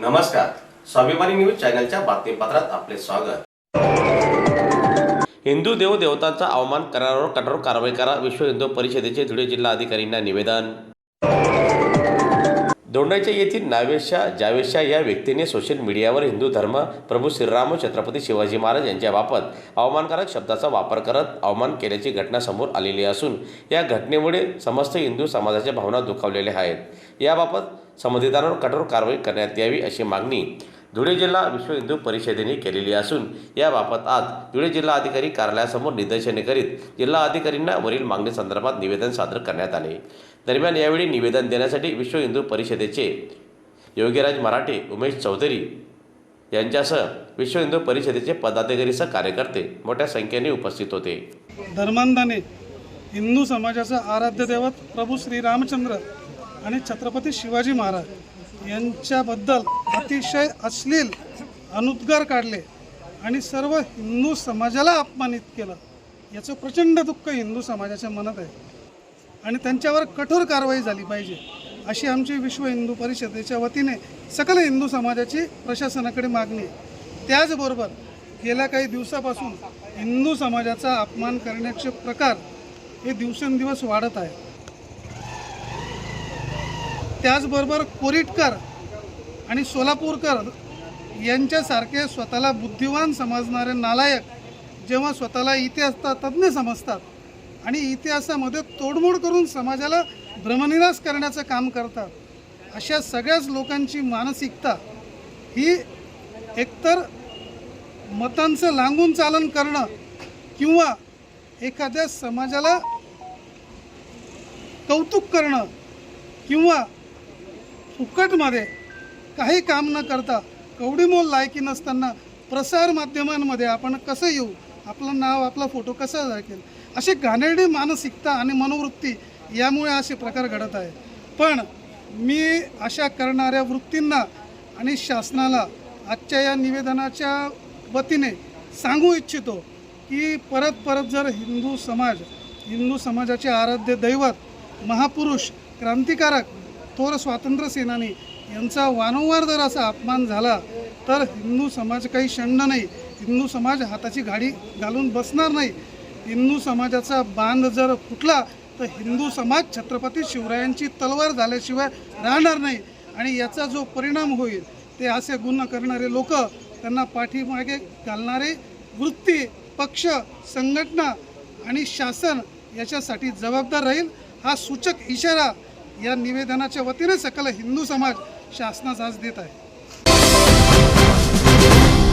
नमस्कार, स्वाभिमानी न्यूज चॅनलच्या बातमीपत्रात आपले स्वागत। हिंदू देवदेवतांचा अवमान करणाऱ्यांवर कठोर कारवाई करा, विश्व हिंदू परिषदेचे धुळे जिल्हा अधिकाऱ्यांना निवेदन। दोंडाईच्या येथील नावेशा जावेशा या व्यक्तीने सोशल मीडियावर हिंदू धर्म प्रभू श्रीराम छत्रपती शिवाजी महाराज यांच्याबाबत अवमानकारक शब्दाचा वापर करत अवमान केल्याची घटना समोर आलेली असून या घटनेमुळे समस्त हिंदू समाजाच्या भावना दुखावलेल्या आहेत। याबाबत संबंधितांवर कठोर कारवाई करण्यात यावी अशी मागणी धुळे जिल्हा विश्व हिंदू परिषदेने केलेली असून याबाबत आज धुळे जिल्हा अधिकारी कार्यालयासमोर निदर्शने करीत जिल्हा अधिकाऱ्यांना वरील मागणी संदर्भात निवेदन सादर करण्यात आले। दरम्यान यावेळी निवेदन देण्यासाठी विश्व हिंदू परिषदेचे योगीराज मराठे, उमेश चौधरी यांच्यासह विश्व हिंदू परिषदेचे पदाधिकारीसह कार्यकर्ते मोठ्या संख्येने उपस्थित होते। धर्मांधाने हिंदू समाजाचा आराध्य दैवत प्रभू श्रीरामचंद्र आणि छत्रपती शिवाजी महाराज यांच्याबद्दल अतिशय अश्लील अनुद्गार काढले आणि सर्व हिंदू समाजाला अपमानित केलं। याचं प्रचंड दुःख हिंदू समाजाच्या मनात आहे आणि त्यांच्यावर कठोर कारवाई झाली पाहिजे अशी आमची विश्व हिंदू परिषदेच्या वतीने सकल हिंदू समाजाची प्रशासनाकडे मागणी आहे। त्याचबरोबर गेल्या काही दिवसापासून हिंदू समाजाचा अपमान करण्याचे प्रकार हे दिवसेंदिवस वाढत आहे। त्याचबरोबर कोरिटकर आणि सोलापूरकर यांच्यासारखे स्वतःला बुद्धिवान समजणारे नालायक जेव्हा स्वतःला इतिहास तज्ज्ञ समजतात आणि इतिहासामध्ये तोडमोड करून समाजाला भ्रमनिरास करण्याचं काम करतात, अशा सगळ्याच लोकांची मानसिकता ही एकतर मतांचं लांघून चालन करणं किंवा एखाद्या समाजाला कौतुक करणं किंवा फुकटमध्ये काही काम न करता कवडीमोल लायकी नसताना प्रसार माध्यमांमध्ये आपण कसं येऊ, आपलं नाव आपला फोटो कसा दाखवेल, अशी घाणेरडी मानसिकता आणि मनोवृत्ती यामुळे असे प्रकार घडत आहे। पण मी अशा करणाऱ्या वृत्तींना आणि शासनाला आजच्या या निवेदनाच्या वतीने सांगू इच्छितो की परत जर हिंदू समाजाचे आराध्य दैवत महापुरुष क्रांतिकारक थोर स्वातंत्र्य सेनानी यांचा वारंवार जर असा अपमान झाला तर हिंदू समाज काही शंड नाही, हिंदू समाज हाताची घाडी घालून बसणार नाही। हिंदू समाजाचा बांध जर फुटला तर हिंदू समाज छत्रपती शिवरायांची तलवार झाल्याशिवाय राहणार नाही आणि याचा जो परिणाम होईल ते असे गुन्हा करणारे लोक, त्यांना पाठीमागे घालणारे वृत्ती, पक्ष, संघटना आणि शासन याच्यासाठी जबाबदार राहील। हा सूचक इशारा या निवेदनाच्या वतीने सकल हिंदू समाज शासनास आज देत आहे।